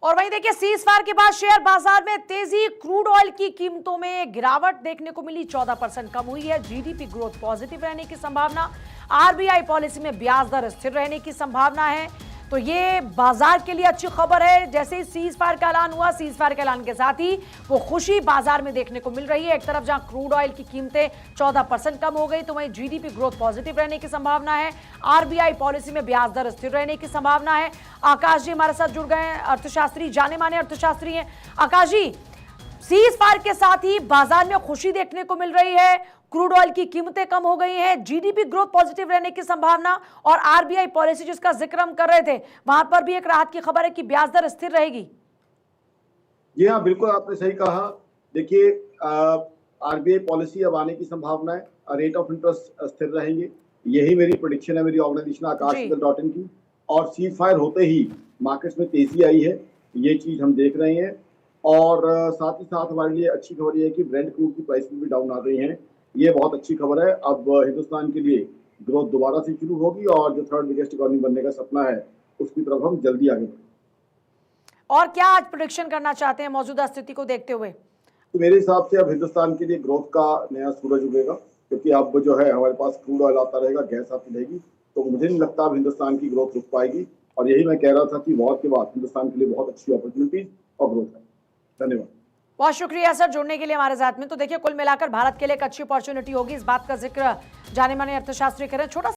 और वहीं देखिए सीज फायर के बाद शेयर बाजार में तेजी, क्रूड ऑयल की कीमतों में गिरावट देखने को मिली, 14% कम हुई है। जीडीपी ग्रोथ पॉजिटिव रहने की संभावना, आरबीआई पॉलिसी में ब्याज दर स्थिर रहने की संभावना है। तो ये बाजार के लिए अच्छी खबर है। जैसे ही सीज फायर का ऐलान हुआ, सीज फायर के ऐलान के साथ ही वो खुशी बाजार में देखने को मिल रही है। एक तरफ जहां क्रूड ऑयल की कीमतें 14% कम हो गई, तो वहीं जीडीपी ग्रोथ पॉजिटिव रहने की संभावना है। आरबीआई पॉलिसी में ब्याज दर स्थिर रहने की संभावना है। आकाश जी हमारे साथ जुड़ गए हैं, अर्थशास्त्री, जाने माने अर्थशास्त्री हैं। आकाश जी, सीज फायर के साथ ही बाजार में खुशी देखने को मिल रही है, क्रूड ऑयल की कीमतें कम हो गई हैं, जीडीपी ग्रोथ पॉजिटिव रहने की संभावना और आरबीआई पॉलिसी जिसका जिक्र हम कर रहे थे, वहां पर भी एक राहत की खबर है कि ब्याज दर स्थिर रहेगी। जी हाँ, बिल्कुल आपने सही कहा। देखिए, आरबीआई पॉलिसी अब आने की संभावना है, रेट ऑफ इंटरेस्ट स्थिर रहेंगे। यही मेरी प्रेडिक्शन है, मेरी ऑर्गेनाइजेशन आकाश की। और सीज फायर होते ही मार्केट्स में तेजी आई है, ये चीज हम देख रहे हैं। और साथ ही साथ हमारे लिए अच्छी खबर ये है कि ब्रेंट क्रूड की प्राइस भी डाउन आ गई है। ये बहुत अच्छी खबर है। अब हिंदुस्तान के लिए ग्रोथ दोबारा से शुरू होगी और जो थर्ड बिगेस्ट इकोनॉमी बनने का सपना है उसकी तरफ हम जल्दी आगे बढ़ेंगे। और क्या आज प्रेडिक्शन करना चाहते हैं मौजूदा स्थिति को देखते हुए? तो मेरे हिसाब से अब हिंदुस्तान के लिए ग्रोथ का नया सूरज उगेगा, क्योंकि अब जो है हमारे पास क्रूड ऑयल आता रहेगा, गैस आती रहेगी। तो मुझे नहीं लगता अब हिंदुस्तान की ग्रोथ रुक पाएगी। और यही मैं कह रहा था कि वॉर के बाद हिंदुस्तान के लिए बहुत अच्छी अपॉर्चुनिटीज और ग्रोथ है। धन्यवाद। बहुत शुक्रिया सर जुड़ने के लिए हमारे साथ में। तो देखिए, कुल मिलाकर भारत के लिए एक अच्छी अपॉर्चुनिटी होगी, इस बात का जिक्र जाने माने अर्थशास्त्री करें। छोटा